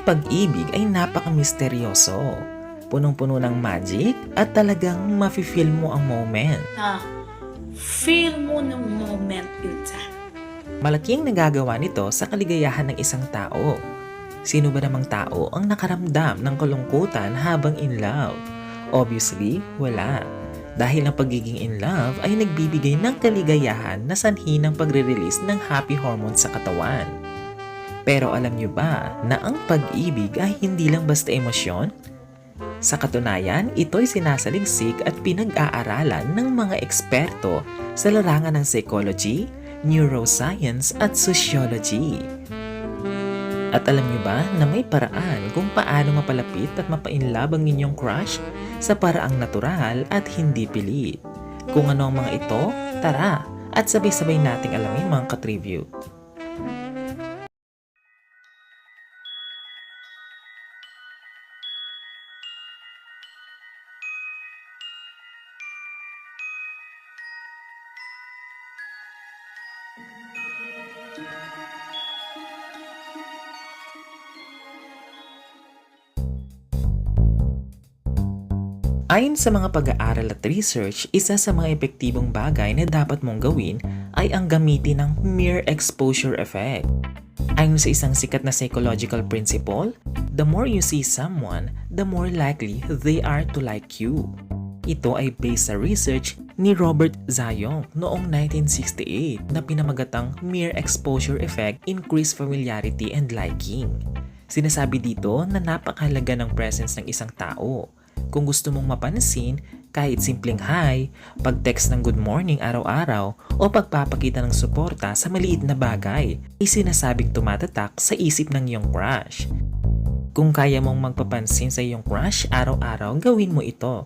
pag-ibig ay napaka-misteryoso, punong-puno ng magic at talagang mafe-feel mo ang moment. Feel mo ng moment in time. Malaking nagagawa nito sa kaligayahan ng isang tao. Sino ba namang tao ang nakaramdam ng kalungkutan habang in love? Obviously, wala. Dahil ang pagiging in love ay nagbibigay ng kaligayahan na sanhi ng pagre-release ng happy hormones sa katawan. Pero alam nyo ba na ang pag-ibig ay hindi lang basta emosyon? Sa katunayan, ito'y sinasaligsik at pinag-aaralan ng mga eksperto sa larangan ng psychology, neuroscience at sociology. At alam nyo ba na may paraan kung paano mapalapit at mapainlove ang inyong crush sa paraang natural at hindi pilit? Kung ano ang mga ito, tara at sabay-sabay nating alamin mga ka-tribute. Ayon sa mga pag-aaral at research, isa sa mga epektibong bagay na dapat mong gawin ay ang gamitin ng mere exposure effect. Ayon sa isang sikat na psychological principle, the more you see someone, the more likely they are to like you. Ito ay based sa research ni Robert Zayong noong 1968 na pinamagatang mere exposure effect increase familiarity and liking. Sinasabi dito na napakahalaga ng presence ng isang tao. Kung gusto mong mapansin, kahit simpleng hi, pag-text ng good morning araw-araw o pagpapakita ng suporta sa maliit na bagay, ay sinasabing tumatatak sa isip ng iyong crush. Kung kaya mong magpapansin sa iyong crush araw-araw, gawin mo ito.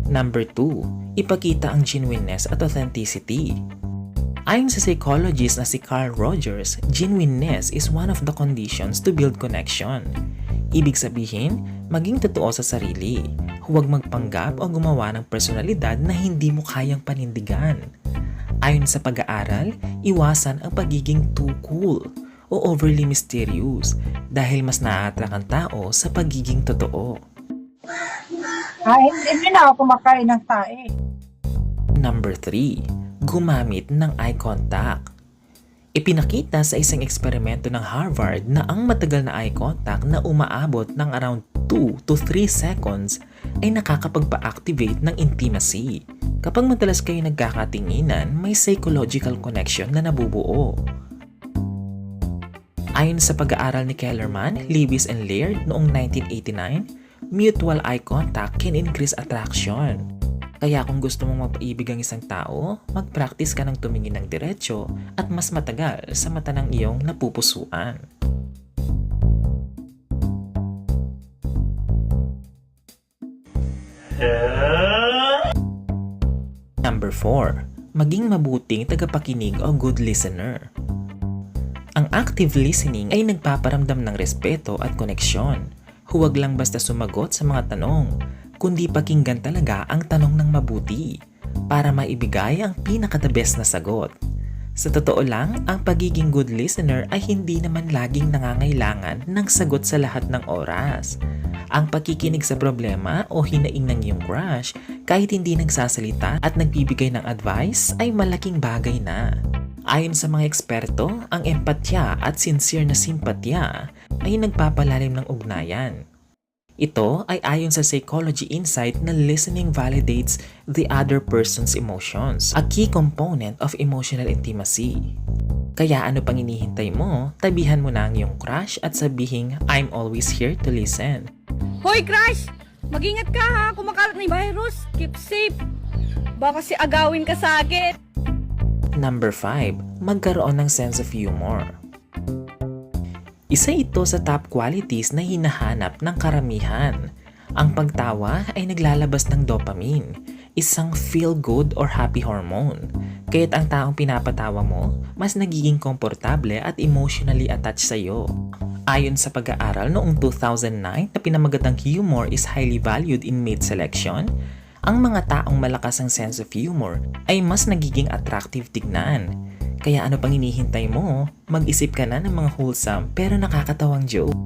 Number 2. Ipakita ang genuineness at authenticity. Ayon sa psychologist na si Carl Rogers, genuineness is one of the conditions to build connection. Ibig sabihin, maging totoo sa sarili. Huwag magpanggap o gumawa ng personalidad na hindi mo kayang panindigan. Ayon sa pag-aaral, iwasan ang pagiging too cool o overly mysterious dahil mas naa-attract ang tao sa pagiging totoo. Hindi na ako kumakain ng tae. Number 3. Gumamit ng eye contact. Ipinakita sa isang eksperimento ng Harvard na ang matagal na eye contact na umaabot ng around 2 to 3 seconds ay nakakapagpa-activate ng intimacy. Kapag madalas kayo nagkakatinginan, may psychological connection na nabubuo. Ayon sa pag-aaral ni Kellerman, Lewis and Laird noong 1989, mutual eye contact can increase attraction. Kaya kung gusto mong mapaibig ang isang tao, mag-practice ka ng tumingin ng diretsyo at mas matagal sa mata ng iyong napupusuan. Number 4. Maging mabuting tagapakinig o good listener. Ang active listening ay nagpaparamdam ng respeto at koneksyon. Huwag lang basta sumagot sa mga tanong, kundi pakinggan talaga ang tanong ng mabuti para maibigay ang pinaka-the best na sagot. Sa totoo lang, ang pagiging good listener ay hindi naman laging nangangailangan ng sagot sa lahat ng oras. Ang pakikinig sa problema o hinaing ng iyong crush kahit hindi nagsasalita at nagbibigay ng advice ay malaking bagay na. Ayon sa mga eksperto, ang empatya at sincere na simpatya ay nagpapalalim ng ugnayan. Ito ay ayon sa psychology insight na listening validates the other person's emotions, a key component of emotional intimacy. Kaya ano pang hinihintay mo, tabihan mo na ang iyong crush at sabihing, I'm always here to listen. Hoy crush! Mag-ingat ka ha! Kumakalat na yung virus! Keep safe! Baka si agawin ka sa akin! Number 5. Magkaroon ng sense of humor. Isa ito sa top qualities na hinahanap ng karamihan. Ang pagtawa ay naglalabas ng dopamine, isang feel-good or happy hormone. Kaya't ang taong pinapatawa mo, mas nagiging komportable at emotionally attached sa iyo. Ayon sa pag-aaral noong 2009 na pinamagatang humor is highly valued in mate selection, Ang mga taong malakas ang sense of humor ay mas nagiging attractive tignan. Kaya ano pang hinihintay mo? Mag-isip ka na ng mga wholesome pero nakakatawang joke.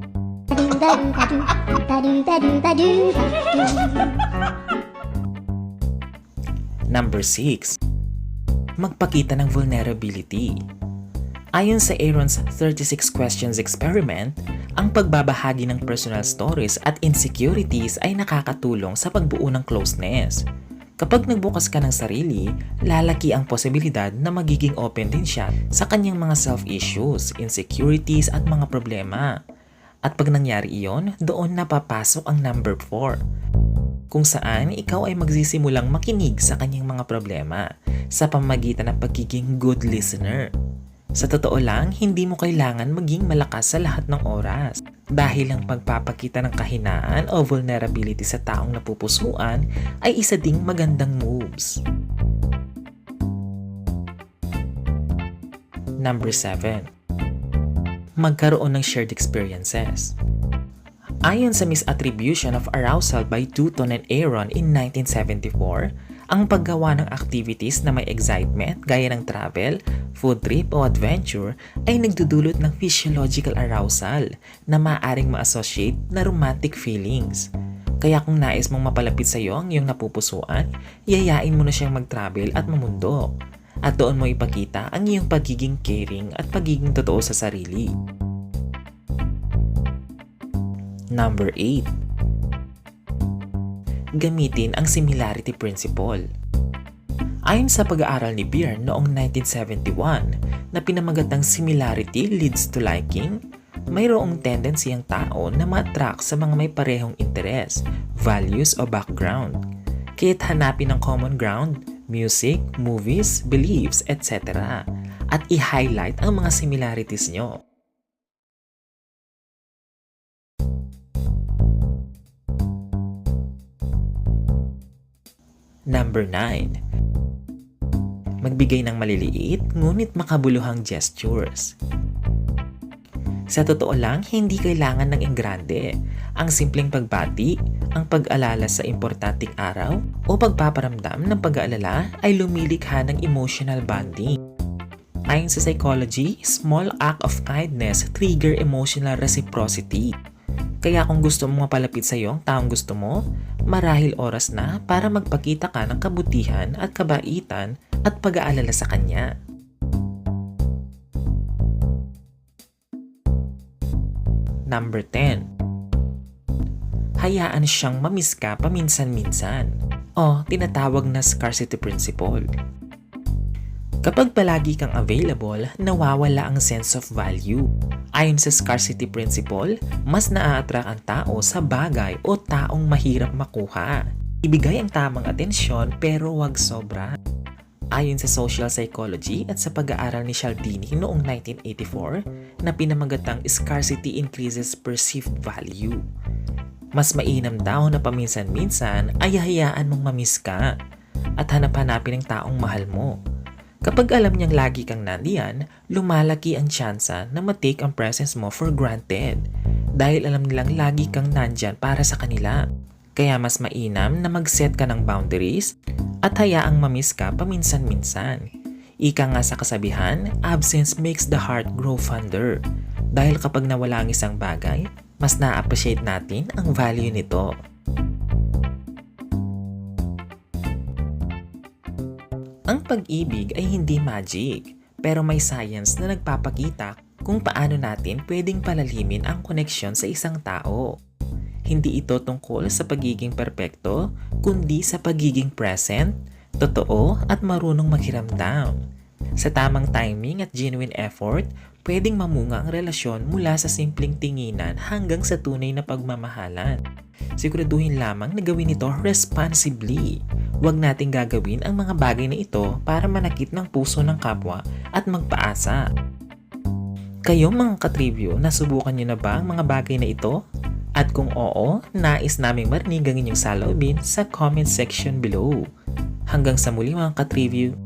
Number 6. Magpakita ng vulnerability. Ayon sa Aaron's 36 Questions Experiment, ang pagbabahagi ng personal stories at insecurities ay nakakatulong sa pagbuo ng closeness. Kapag nagbukas ka ng sarili, lalaki ang posibilidad na magiging open din siya sa kanyang mga self-issues, insecurities at mga problema. At pag nangyari iyon, doon napapasok ang number 4. Kung saan ikaw ay magsisimulang makinig sa kanyang mga problema sa pamamagitan ng pagiging good listener. Sa totoo lang, hindi mo kailangan maging malakas sa lahat ng oras. Dahil ang pagpapakita ng kahinaan o vulnerability sa taong napupusuan ay isa ding magandang moves. Number 7. Magkaroon ng shared experiences. Ayon sa Misattribution of Arousal by Dutton and Aaron in 1974, ang paggawa ng activities na may excitement gaya ng travel, food trip o adventure ay nagdudulot ng physiological arousal na maaaring ma-associate na romantic feelings. Kaya kung nais mong mapalapit sa iyo ang iyong napupusuan, yayain mo na siyang mag-travel at mamundok. At doon mo ipakita ang iyong pagiging caring at pagiging totoo sa sarili. Number 8. Gamitin ang similarity principle. Ayon sa pag-aaral ni Byrne noong 1971 na pinamagatang similarity leads to liking, mayroong tendency ang tao na ma-attract sa mga may parehong interes, values o background. Kaya't hanapin ang common ground, music, movies, beliefs, etc. at i-highlight ang mga similarities nyo. Number 9. Magbigay ng maliliit ngunit makabuluhang gestures. Sa totoo lang, hindi kailangan ng engrande. Ang simpleng pagbati, ang pag-alala sa importanteng araw, o pagpaparamdam ng pag-aalala ay lumilikha ng emotional bonding. Ayon sa psychology, small act of kindness trigger emotional reciprocity. Kaya kung gusto mo mapalapit sa iyo ang taong gusto mo, marahil oras na para magpakita ka ng kabutihan at kabaitan at pag-aalala sa kanya. Number 10. Hayaan siyang mamiss ka paminsan-minsan o tinatawag na scarcity principle. Kapag palagi kang available, nawawala ang sense of value. Ayon sa scarcity principle, mas naa-attract ang tao sa bagay o taong mahirap makuha. Ibigay ang tamang atensyon pero huwag sobra. Ayon sa social psychology at sa pag-aaral ni Cialdini noong 1984 na pinamagatang scarcity increases perceived value. Mas mainam daw na paminsan-minsan ay hayaan mong mamiss ka at hanap-hanapin ang taong mahal mo. Kapag alam niyang lagi kang nandiyan, lumalaki ang tsansa na matake ang presence mo for granted dahil alam nilang lagi kang nandyan para sa kanila. Kaya mas mainam na mag-set ka ng boundaries at hayaang mamiss ka paminsan-minsan. Ika nga sa kasabihan, absence makes the heart grow fonder. Dahil kapag nawala ang isang bagay, mas na-appreciate natin ang value nito. Ang pag-ibig ay hindi magic, pero may science na nagpapakita kung paano natin pwedeng palalimin ang koneksyon sa isang tao. Hindi ito tungkol sa pagiging perpekto, kundi sa pagiging present, totoo at marunong maghiramdam. Sa tamang timing at genuine effort, pwedeng mamunga ang relasyon mula sa simpleng tinginan hanggang sa tunay na pagmamahalan. Siguraduhin lamang na gawin ito responsibly. Huwag nating gagawin ang mga bagay na ito para manakit ng puso ng kapwa at magpaasa. Kayo mga katribyo, nasubukan niyo na ba ang mga bagay na ito? At kung oo, nais naming marinig ang inyong saloobin sa comment section below. Hanggang sa muli mga katribyo.